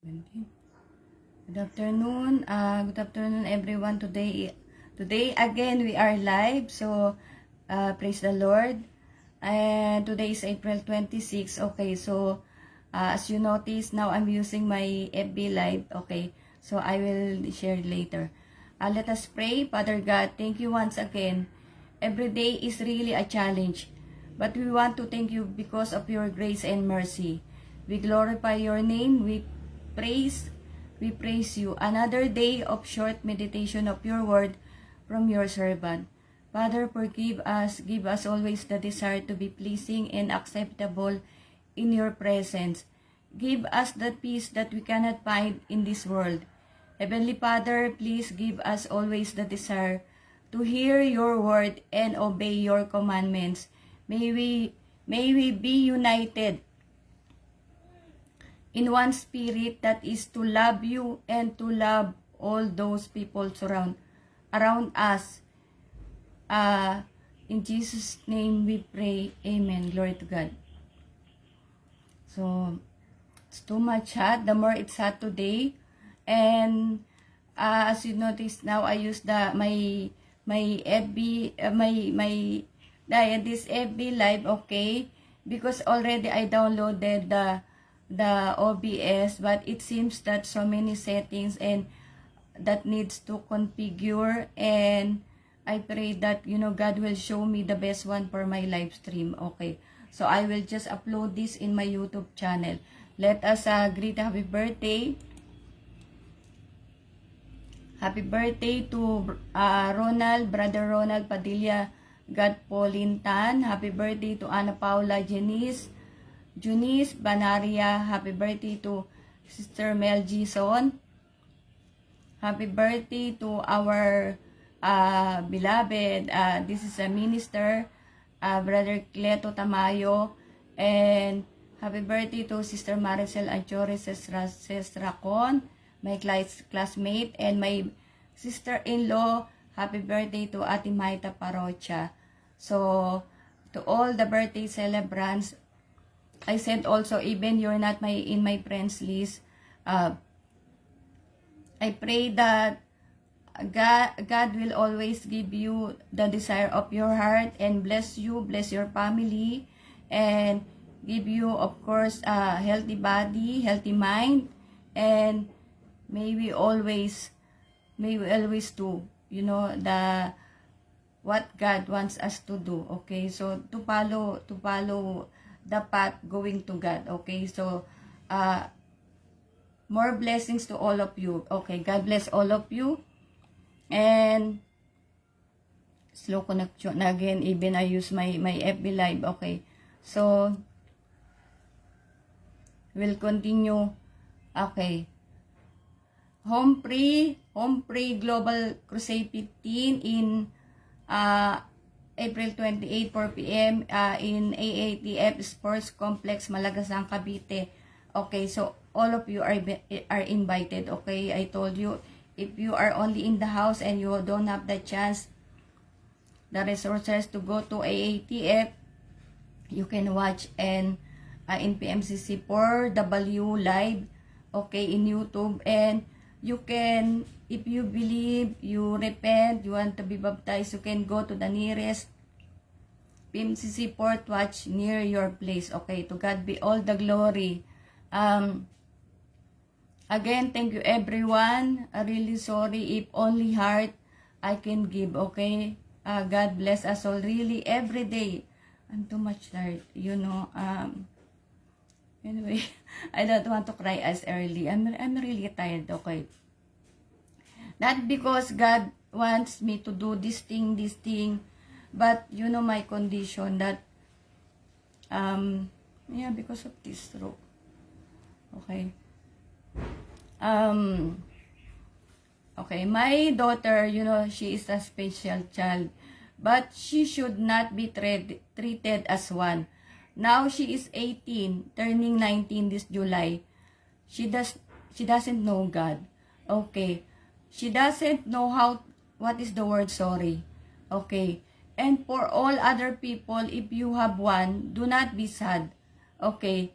Good afternoon. Good afternoon, everyone. Today again we are live. So praise the Lord. And today is April 26. Okay, so as you notice, now I'm using my FB Live. Okay, so I will share later. Let us pray. Father God, thank you once again. Every day is really a challenge, but we want to thank you because of your grace and mercy. We glorify your name. We praise you. Another day of short meditation of your word from your servant. Father, forgive us. Give us always the desire to be pleasing and acceptable in your presence. Give us the peace that we cannot find in this world. Heavenly Father, please give us always the desire to hear your word and obey your commandments. May we be united in one spirit, that is to love you and to love all those people around us. In Jesus' name we pray. Amen. Glory to God. So, it's too much hot. The more it's hot today. And as you notice now, I use my FB, this FB Live, okay? Because already I downloaded the OBS, but it seems that so many settings and that needs to configure, and I pray that God will show me the best one for my live stream. Okay, so I will just upload this in my YouTube channel. Let us greet happy birthday to Brother Ronald Padilla Gadpolintan. Happy birthday to Ana Paula Junice Banaria. Happy birthday to Sister Mel Gison. Happy birthday to our beloved, this is a minister, Brother Cleto Tamayo. And happy birthday to Sister Maricel Anchores Sestracon, my classmate, and my sister-in-law. Happy birthday to Ate Maita Parocha. So, to all the birthday celebrants, I said also, even you're not in my friends list, I pray that God will always give you the desire of your heart and bless you, bless your family, and give you, of course, a healthy body, healthy mind, and may we always do, what God wants us to do. Okay, so to follow the path going to God. Okay, so more blessings to all of you. Okay, God bless all of you. And slow connection again, even I use my FB Live. Okay, so we'll continue. Okay, Home Free Global Crusade 15 in April 28, 4 p.m. In AATF Sports Complex, Malagasang, Cavite. Okay, so all of you are invited. Okay, I told you, if you are only in the house and you don't have the chance, the resources to go to AATF, you can watch in PMCC 4W Live, okay, in YouTube. And you can, if you believe, you repent, you want to be baptized, you can go to the nearest PMCC Port Watch near your place. Okay, to God be all the glory. Again, thank you everyone. Really sorry if only heart I can give. Okay, God bless us all really every day. I'm too much tired, Anyway, I don't want to cry as early. I'm really tired. Okay, not because God wants me to do this thing, but my condition that because of this stroke. Okay. Okay, my daughter, she is a special child, but she should not be treated as one. Now she is 18, turning 19 this July. She doesn't know God. Okay. She doesn't know what is the word sorry. Okay. And for all other people, if you have one, do not be sad. Okay.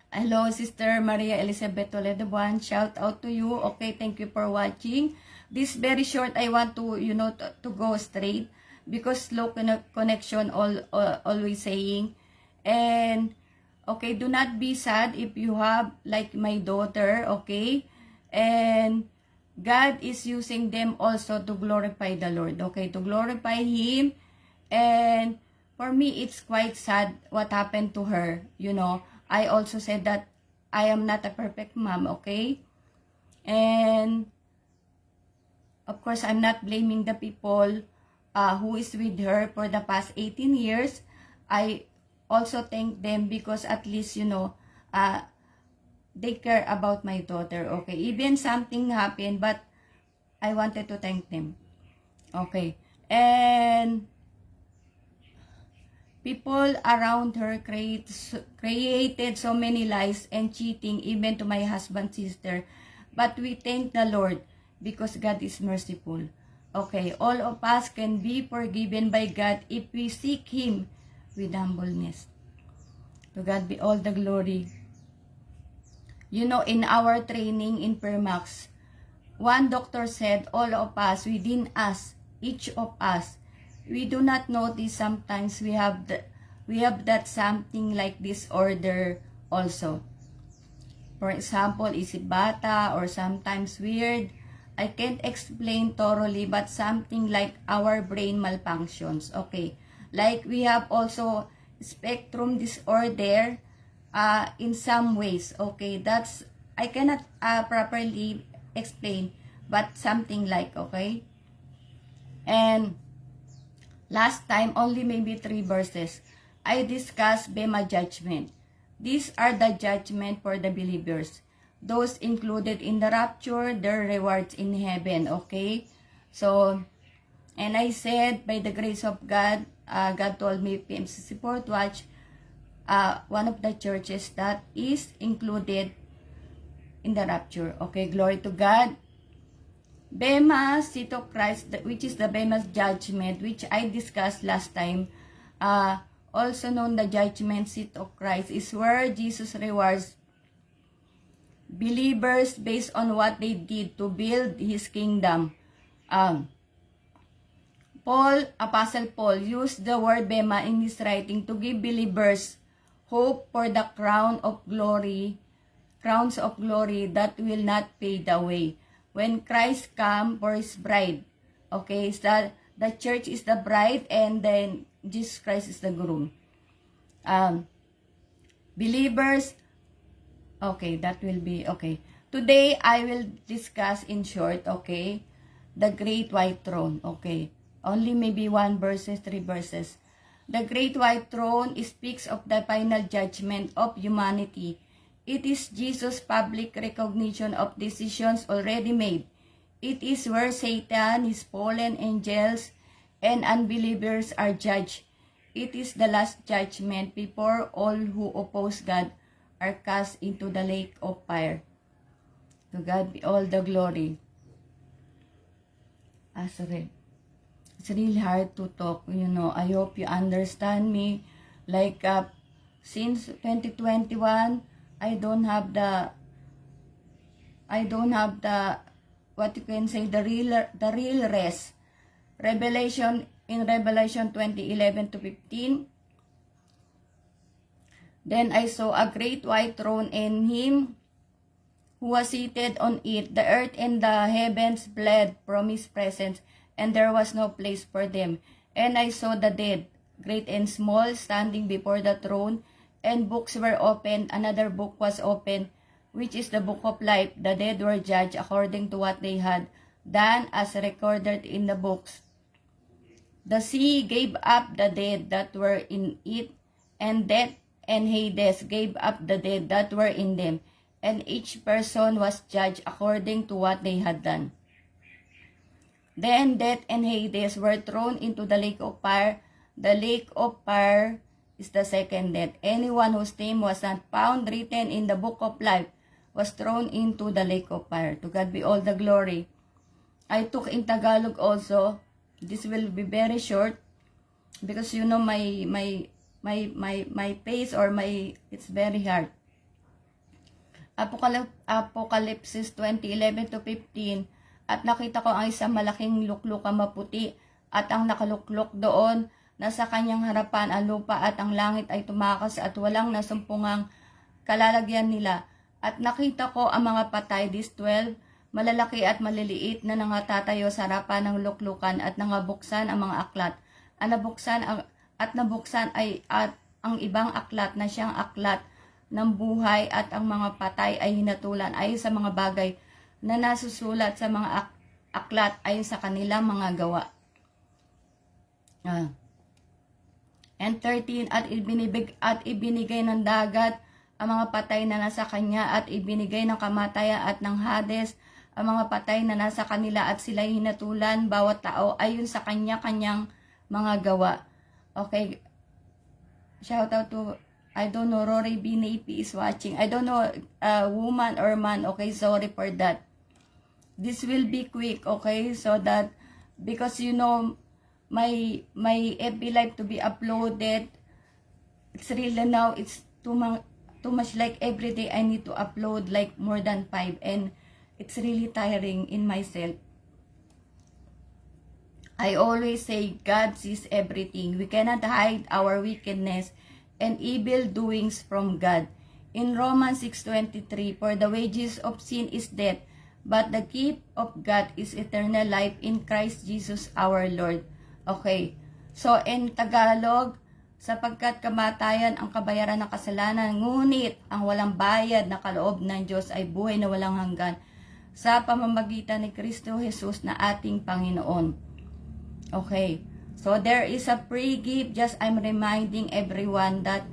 Hello, Sister Maria Elizabeth Toledo Buan. Shout out to you. Okay, thank you for watching. This very short, I want to, to go straight because slow connection always saying. And, okay, do not be sad if you have, like my daughter, okay? And, God is using them also to glorify the Lord, okay? To glorify Him. And, for me, it's quite sad what happened to her, I also said that I am not a perfect mom, okay? And, of course, I'm not blaming the people who is with her for the past 18 years. I also thank them because at least, they care about my daughter, okay? Even something happened, but I wanted to thank them, okay? And, people around her created so many lies and cheating even to my husband's sister. But we thank the Lord because God is merciful. Okay, all of us can be forgiven by God if we seek Him with humbleness. To God be all the glory. In our training in Permax, one doctor said all of us, within us, each of us, we do not notice sometimes we have that something like disorder also. For example, is it bata or sometimes weird? I can't explain thoroughly, but something like our brain malfunctions. Okay, like we have also spectrum disorder in some ways. Okay, that's I cannot properly explain, but something like, okay. And last time, only maybe 3 verses, I discussed Bema judgment. These are the judgment for the believers. Those included in the rapture, their rewards in heaven, okay? So, and I said, by the grace of God, God told me, PMC Support Watch, one of the churches that is included in the rapture. Okay, glory to God. Bema, seat of Christ, which is the Bema's judgment, which I discussed last time, also known the judgment seat of Christ, is where Jesus rewards believers based on what they did to build His kingdom. Apostle Paul used the word Bema in his writing to give believers hope for the crowns of glory that will not fade away. When Christ comes for His bride, okay, so the church is the bride and then Jesus Christ is the groom. Believers, okay, that will be, okay. Today, I will discuss in short, okay, the Great White Throne, okay. Only maybe 1 verses, 3 verses. The Great White Throne speaks of the final judgment of humanity. It is Jesus' public recognition of decisions already made. It is where Satan, his fallen angels, and unbelievers are judged. It is the last judgment before all who oppose God are cast into the lake of fire. To God be all the glory. Sorry. It's really hard to talk, I hope you understand me. Like, since 2021, I don't have the, what you can say, the real rest. Revelation 20:11 to 15. Then I saw a great white throne and Him who was seated on it. The earth and the heavens fled from His presence, and there was no place for them. And I saw the dead, great and small, standing before the throne, and books were opened. Another book was opened, which is the book of life. The dead were judged according to what they had done, as recorded in the books. The sea gave up the dead that were in it, and death and Hades gave up the dead that were in them, and each person was judged according to what they had done. Then death and Hades were thrown into the lake of fire. The lake of fire is the second death. Anyone whose name was not found written in the book of life was thrown into the lake of fire. To God be all the glory. I took in Tagalog also. This will be very short because my pace or it's very hard. Apocalypse 20:11 to 15. At nakita ko ang isang malaking luklukang maputi, at ang nakaluklok doon, nasa kanyang harapan ang lupa at ang langit ay tumakas at walang nasumpungang kalalagyan nila. At nakita ko ang mga patay, these 12, malalaki at maliliit na nangatatayo sa harapan ng luklukan at nangabuksan ang mga aklat. Nabuksan ay at ang ibang aklat na siyang aklat ng buhay, at ang mga patay ay hinatulan ayon sa mga bagay na nasusulat sa mga aklat ayon sa kanilang mga gawa. And 13, at ibinigay ng dagat ang mga patay na nasa kanya, at ibinigay ng kamatayan at ng Hades ang mga patay na nasa kanila, at sila'y hinatulan bawat tao ayon sa kanya-kanyang mga gawa. Okay, shout out to, I don't know, Rory Binapi is watching. I don't know, woman or man. Okay, sorry for that. This will be quick, okay? So that, because you know, my FB Live to be uploaded, it's really now, it's too much, like every day I need to upload like more than 5, and it's really tiring in myself. I always say God sees everything. We cannot hide our wickedness and evil doings from God. In Romans 6:23, for the wages of sin is death, but the gift of God is eternal life in Christ Jesus our Lord. Okay, so in Tagalog, sapagkat kamatayan ang kabayaran ng kasalanan, ngunit ang walang bayad na kaloob ng Diyos ay buhay na walang hanggan sa pamamagitan ni Kristo Jesus na ating Panginoon. Okay, so there is a free gift. Just I'm reminding everyone that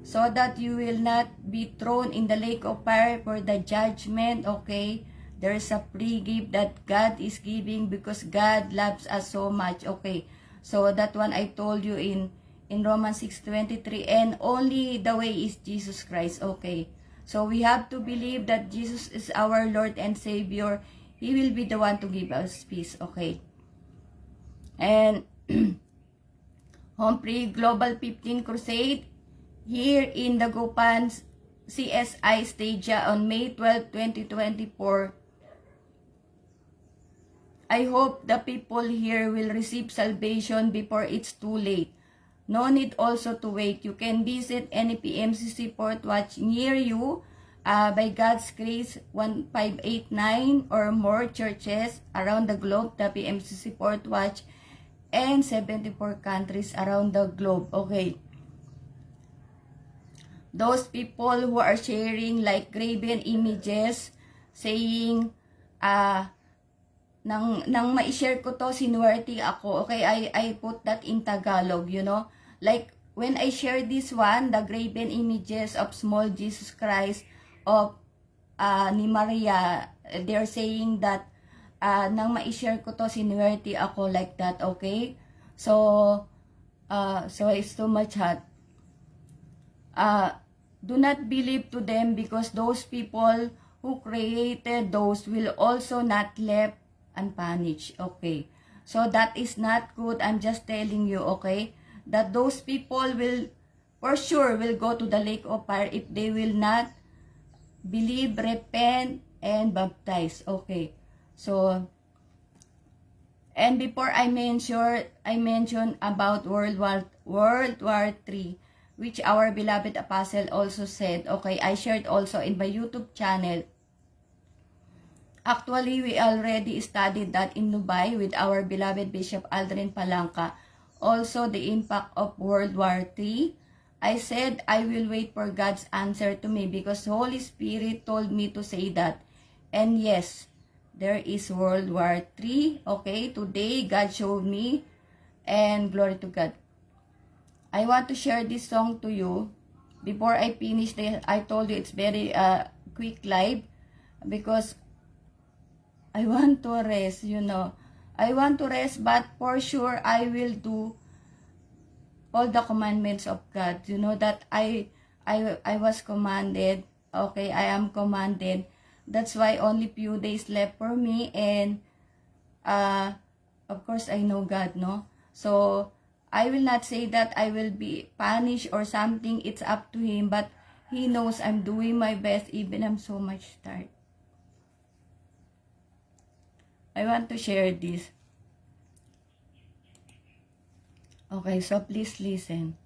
so that you will not be thrown in the lake of fire for the judgment. Okay, there is a free gift that God is giving because God loves us so much. Okay, so that one I told you in Romans 6:23, and only the way is Jesus Christ. Okay, so we have to believe that Jesus is our Lord and Savior. He will be the one to give us peace. Okay, and Home Free Global 15 Crusade here in the Dagupan CSI Stadia on May 12, 2024. I hope the people here will receive salvation before it's too late. No need also to wait. You can visit any PMCC Port Watch near you. By God's grace, 1589 or more churches around the globe, the PMCC Port Watch, and 74 countries around the globe. Okay. Those people who are sharing like graven images, saying, nang ma-share ko to, sinuwerte ako. Okay, I put that in Tagalog, you know. Like, when I share this one, the graven images of small Jesus Christ, of ni Maria, they're saying that, nang ma-share ko to, sinuwerte ako, like that, okay? So it's too much hot. Do not believe to them, because those people who created those will also not left unpunished. Okay, so that is not good. I'm just telling you, okay, that those people will for sure will go to the lake of fire if they will not believe, repent, and baptize. Okay, so and before I mentioned about World War III, which our beloved apostle also said. Okay, I shared also in my YouTube channel. Actually, we already studied that in Dubai with our beloved Bishop Aldrin Palanca. Also, the impact of World War III. I said I will wait for God's answer to me because Holy Spirit told me to say that. And yes, there is World War III. Okay, today God showed me, and glory to God. I want to share this song to you. Before I finish, I told you it's very quick live because I want to rest, you know. I want to rest, but for sure I will do all the commandments of God. You know that I was commanded. Okay, I am commanded. That's why only few days left for me, and of course I know God, no? So I will not say that I will be punished or something. It's up to Him, but He knows I'm doing my best even I'm so much tired. I want to share this. Okay, so please listen.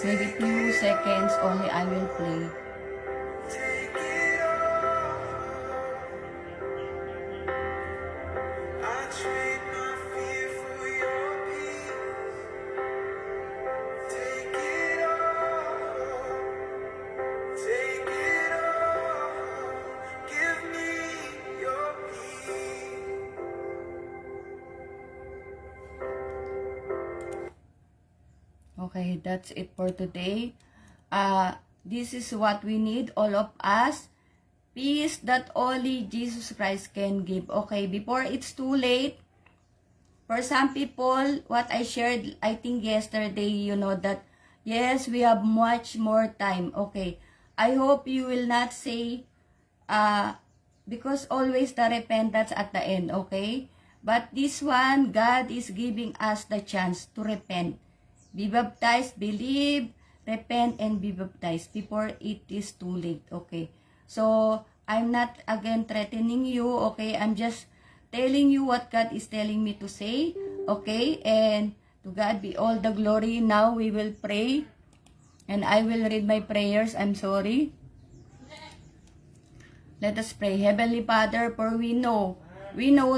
Maybe few seconds only I will play. Okay, that's it for today. This is what we need, all of us. Peace that only Jesus Christ can give. Okay, before it's too late, for some people, what I shared, I think yesterday, you know that, yes, we have much more time. Okay, I hope you will not say, because always the repentance at the end, okay? But this one, God is giving us the chance to repent. Be baptized, believe, repent, and be baptized before it is too late, okay? So, I'm not again threatening you, okay? I'm just telling you what God is telling me to say, okay? And to God be all the glory. Now we will pray, and I will read my prayers. I'm sorry. Let us pray. Heavenly Father, for we know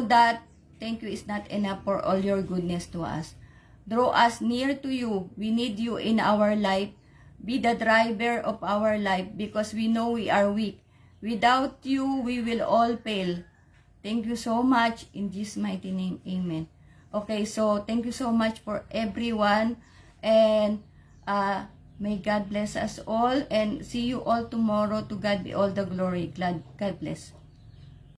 that thank you is not enough for all your goodness to us. Draw us near to you. We need you in our life. Be the driver of our life because we know we are weak. Without you, we will all fail. Thank you so much. In Jesus' mighty name, amen. Okay, so thank you so much for everyone. And may God bless us all. And see you all tomorrow. To God be all the glory. God bless.